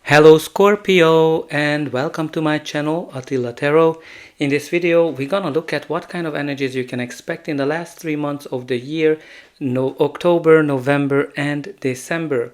Hello Scorpio and welcome to my channel Attila Tarot. In this video we're gonna look at what kind of energies you can expect in the last 3 months of the year, October, November and December.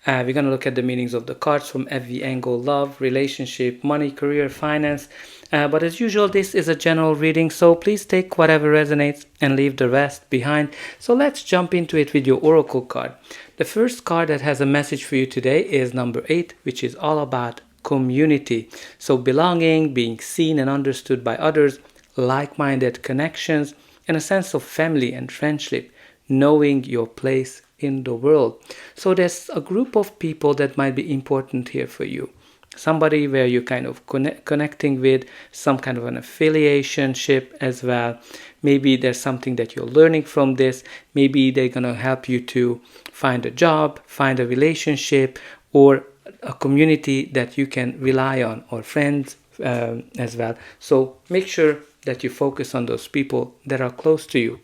We're gonna look at the meanings of the cards from every angle: love, relationship, money, career, finance. But as usual, this is a general reading, so please take whatever resonates and leave the rest behind. So let's jump into it with your oracle card. The first card that has a message for you today is number 8, which is all about community. So belonging, being seen and understood by others, like-minded connections, and a sense of family and friendship, knowing your place in the world. So there's a group of people that might be important here for you. Somebody where you're kind of connecting with, some kind of an affiliationship as well. Maybe there's something that you're learning from this. Maybe they're going to help you to find a job, find a relationship, or a community that you can rely on, or friends as well. So make sure that you focus on those people that are close to you.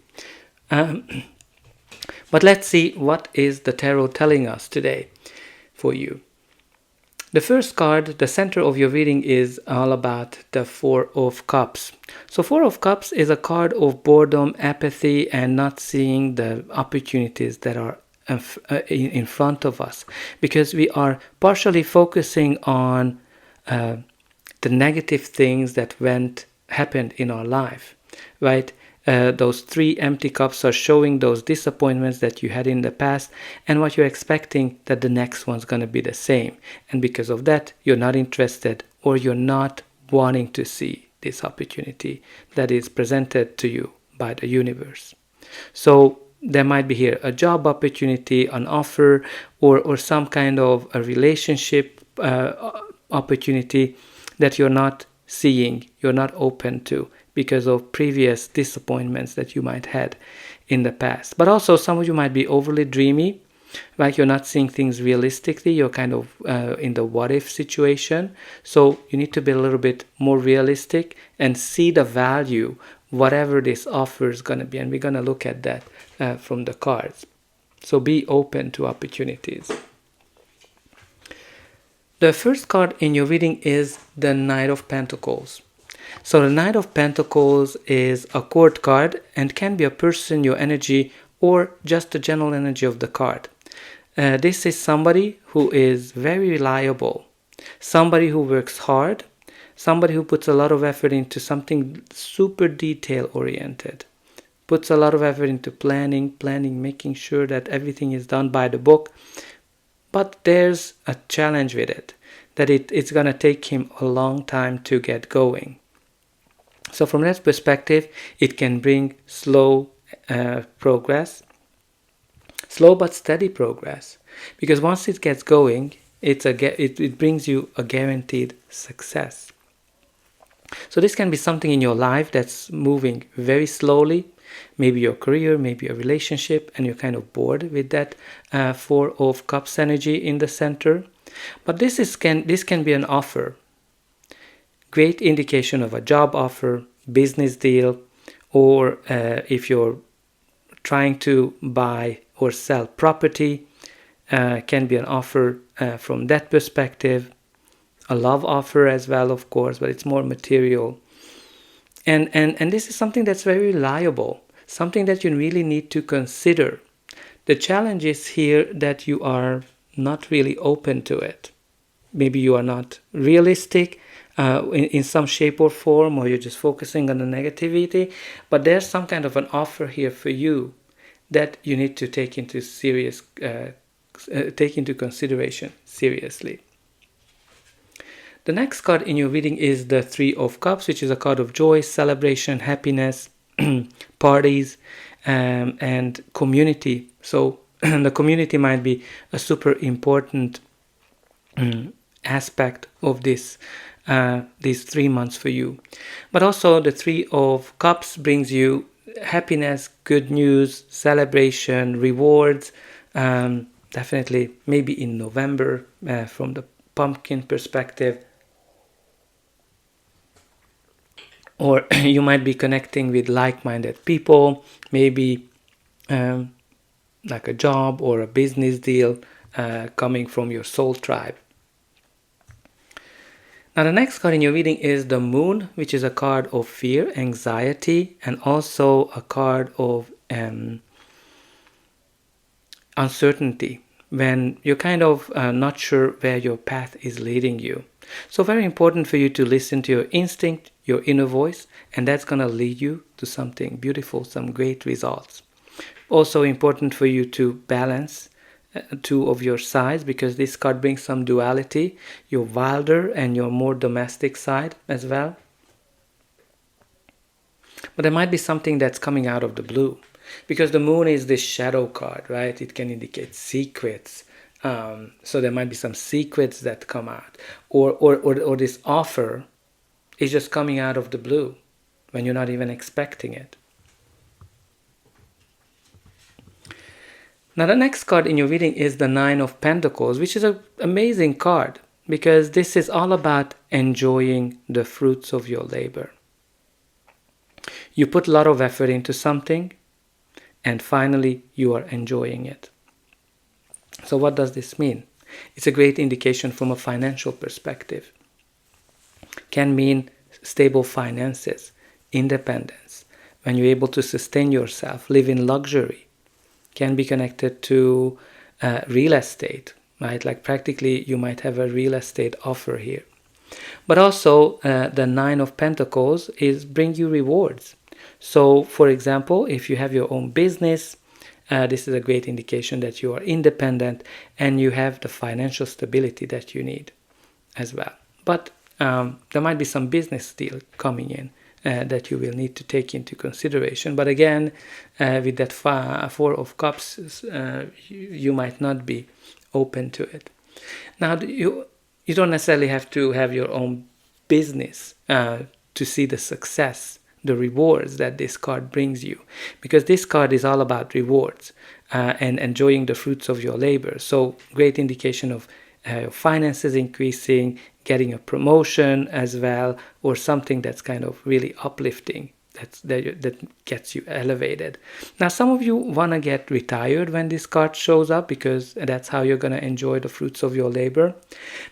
But let's see what is the tarot telling us today for you. The first card, the center of your reading, is all about the Four of Cups. So Four of Cups is a card of boredom, apathy, and not seeing the opportunities that are in front of us, because we are partially focusing on the negative things that happened in our life, right? Those 3 empty cups are showing those disappointments that you had in the past and what you're expecting that the next one's going to be the same. And because of that, you're not interested, or you're not wanting to see this opportunity that is presented to you by the universe. So there might be here a job opportunity, an offer, or some kind of a relationship opportunity that you're not seeing, you're not open to, because of previous disappointments that you might had in the past. But also some of you might be overly dreamy, right? You're not seeing things realistically. You're kind of in the what if situation. So you need to be a little bit more realistic and see the value, whatever this offer is going to be. And we're going to look at that from the cards. So be open to opportunities. The first card in your reading is the Knight of Pentacles. So the Knight of Pentacles is a court card and can be a person, your energy, or just the general energy of the card. This is somebody who is very reliable, somebody who works hard, somebody who puts a lot of effort into something super detail oriented, puts a lot of effort into planning, making sure that everything is done by the book. But there's a challenge with it, that it's going to take him a long time to get going. So from that perspective, it can bring slow progress, slow but steady progress. Because once it gets going, it brings you a guaranteed success. So this can be something in your life that's moving very slowly, maybe your career, maybe a relationship, and you're kind of bored with that Four of Cups energy in the center. But this can be an offer. Great indication of a job offer, business deal, or if you're trying to buy or sell property, can be an offer from that perspective. A love offer as well, of course, but it's more material. And this is something that's very reliable, something that you really need to consider. The challenge is here that you are not really open to it. Maybe you are not realistic in some shape or form, or you're just focusing on the negativity. But there's some kind of an offer here for you that you need to take into consideration seriously. The next card in your reading is the Three of Cups, which is a card of joy, celebration, happiness, parties, and community. So the community might be a super important aspect of these 3 months for you. But also the Three of Cups brings you happiness, good news, celebration, rewards. Definitely maybe in November from the pumpkin perspective. Or you might be connecting with like-minded people, maybe like a job or a business deal coming from your soul tribe. Now the next card in your reading is the Moon, which is a card of fear, anxiety, and also a card of uncertainty, when you're kind of not sure where your path is leading you. So very important for you to listen to your instinct, your inner voice, and that's going to lead you to something beautiful, some great results. Also important for you to balance two of your sides, because this card brings some duality, your wilder and your more domestic side as well. But there might be something that's coming out of the blue, because the Moon is this shadow card, right? It can indicate secrets. So there might be some secrets that come out, or this offer is just coming out of the blue when you're not even expecting it. Now the next card in your reading is the Nine of Pentacles, which is an amazing card, because this is all about enjoying the fruits of your labor. You put a lot of effort into something, and finally you are enjoying it. So what does this mean? It's a great indication from a financial perspective. Can mean stable finances, independence, when you're able to sustain yourself, live in luxury. Can be connected to real estate, right? Like practically you might have a real estate offer here. But also the Nine of Pentacles is bring you rewards. So for example, if you have your own business, this is a great indication that you are independent and you have the financial stability that you need as well. But there might be some business deal coming in that you will need to take into consideration. But again, with that Four of Cups, you might not be open to it. Now, you don't necessarily have to have your own business to see the success, the rewards that this card brings you, because this card is all about rewards and enjoying the fruits of your labor. So great indication of your finances increasing, getting a promotion as well, or something that's kind of really uplifting, that gets you elevated. Now some of you want to get retired when this card shows up, because that's how you're going to enjoy the fruits of your labor.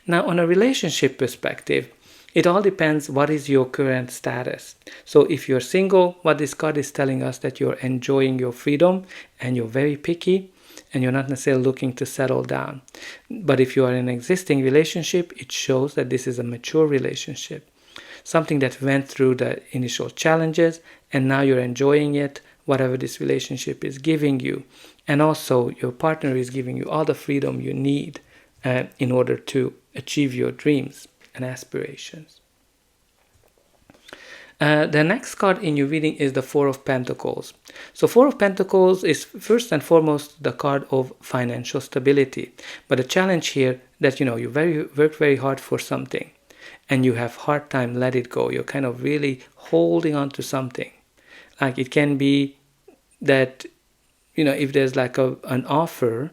Now on a relationship perspective, it all depends what is your current status. So if you're single, what this card is telling us, that you're enjoying your freedom and you're very picky and you're not necessarily looking to settle down. But if you are in an existing relationship, it shows that this is a mature relationship, something that went through the initial challenges and now you're enjoying it, whatever this relationship is giving you. And also your partner is giving you all the freedom you need in order to achieve your dreams and aspirations. The next card in your reading is the Four of Pentacles. So Four of Pentacles is first and foremost the card of financial stability. But the challenge here that you work very hard for something and you have hard time let it go. You're kind of really holding on to something. Like it can be that if there's like an offer,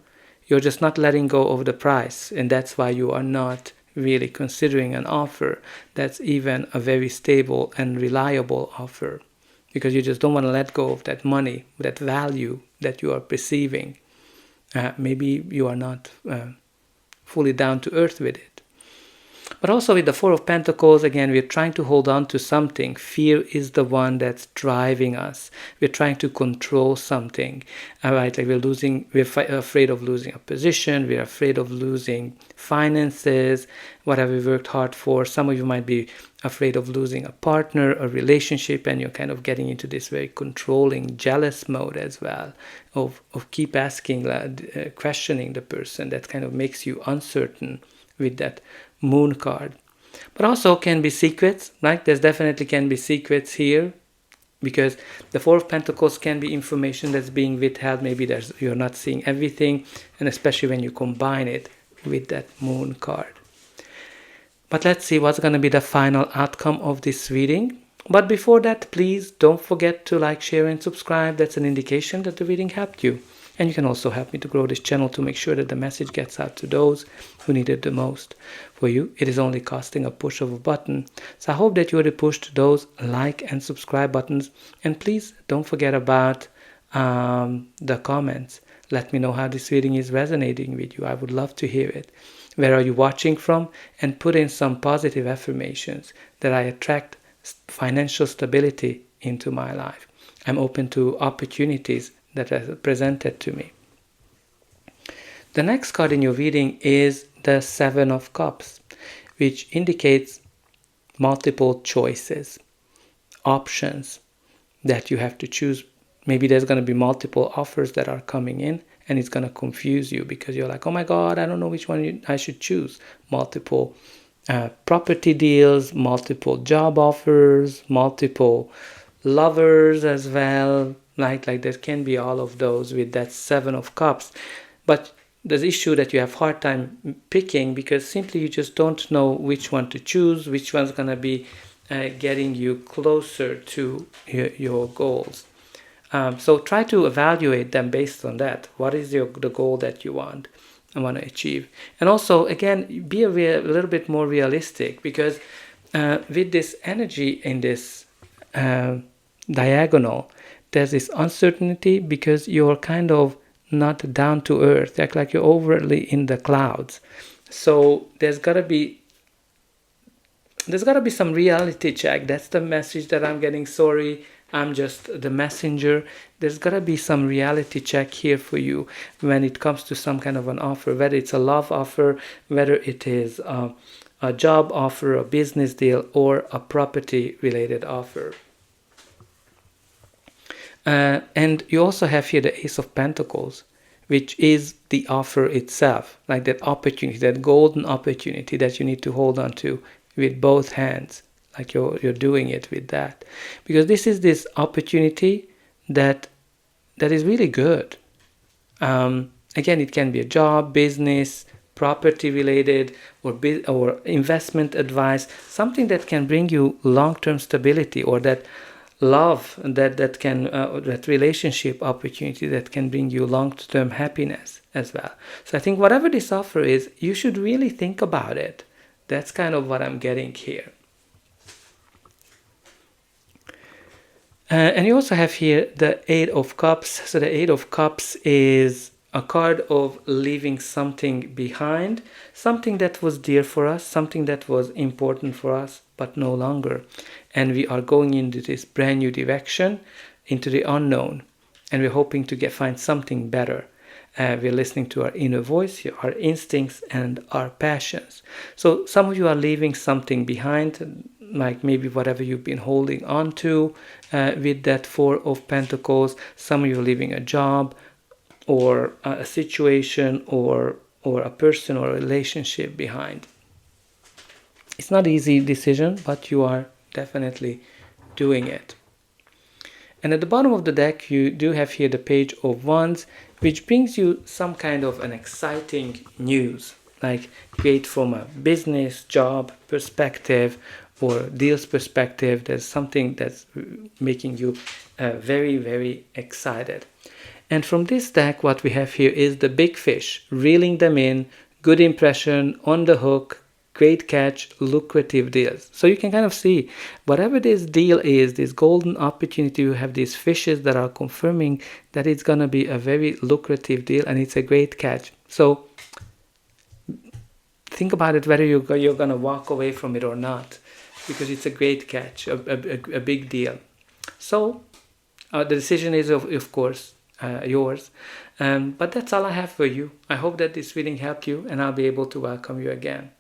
you're just not letting go of the price, and that's why you are not really considering an offer that's even a very stable and reliable offer, because you just don't want to let go of that money, that value that you are perceiving. Maybe you are not fully down to earth with it. But also with the Four of Pentacles, again, we're trying to hold on to something. Fear is the one that's driving us. We're trying to control something. Right? Like we're afraid of losing a position. We're afraid of losing finances, whatever we worked hard for. Some of you might be afraid of losing a partner, a relationship, and you're kind of getting into this very controlling, jealous mode as well, of keep asking, questioning the person. That kind of makes you uncertain with that Moon card. But also can be secrets, right? There's definitely can be secrets here, because the Four of Pentacles can be information that's being withheld. Maybe you're not seeing everything, and especially when you combine it with that Moon card. But let's see what's going to be the final outcome of this reading. But before that, please don't forget to like, share, and subscribe. That's an indication that the reading helped you. And you can also help me to grow this channel to make sure that the message gets out to those who need it the most. For you, it is only costing a push of a button. So I hope that you already pushed those like and subscribe buttons. And please don't forget about the comments. Let me know how this reading is resonating with you. I would love to hear it. where are you watching from, and put in some positive affirmations that I attract financial stability into my life. I'm open to opportunities that are presented to me. The next card in your reading is the Seven of Cups, which indicates multiple choices, options that you have to choose. Maybe there's going to be multiple offers that are coming in, and it's going to confuse you because you're like, oh my God, I don't know which one I should choose. Multiple property deals, multiple job offers, multiple lovers as well. Like there can be all of those with that Seven of Cups. But the issue that you have hard time picking because simply you just don't know which one to choose, which one's going to be getting you closer to your goals. So try to evaluate them based on that. What is the goal that you want to achieve? And also, again, be a little bit more realistic because with this energy in this diagonal, there's this uncertainty because you're kind of not down to earth, like you're overly in the clouds. So there's gotta be some reality check. That's the message that I'm getting. Sorry, I'm just the messenger. There's gotta be some reality check here for you when it comes to some kind of an offer, whether it's a love offer, whether it is a job offer, a business deal, or a property related offer. And you also have here the Ace of Pentacles, which is the offer itself, like that opportunity, that golden opportunity that you need to hold on to with both hands, like you're doing it with that. Because this opportunity that is really good. Again, it can be a job, business, property related, or investment advice, something that can bring you long-term stability, or that love that relationship opportunity that can bring you long-term happiness as well. So I think whatever this offer is, you should really think about it. That's kind of what I'm getting here. And you also have here the Eight of Cups. So the Eight of Cups is a card of leaving something behind, something that was dear for us, something that was important for us, but no longer. And we are going into this brand new direction, into the unknown, and we're hoping to find something better. We're listening to our inner voice, our instincts, and our passions. So some of you are leaving something behind, like maybe whatever you've been holding on to with that Four of Pentacles. Some of you are leaving a job, or a situation, or a person or a relationship behind. It's not an easy decision, but you are definitely doing it. And at the bottom of the deck, you do have here the Page of Wands, which brings you some kind of an exciting news, like great from a business, job perspective, or deals perspective. There's something that's making you very, very excited. And from this deck, what we have here is the big fish, reeling them in, good impression, on the hook, great catch, lucrative deals. So you can kind of see whatever this deal is, this golden opportunity, you have these fishes that are confirming that it's going to be a very lucrative deal and it's a great catch. So think about it, whether you're going to walk away from it or not, because it's a great catch, a big deal. So the decision is, of course, yours. But that's all I have for you. I hope that this reading helped you, and I'll be able to welcome you again.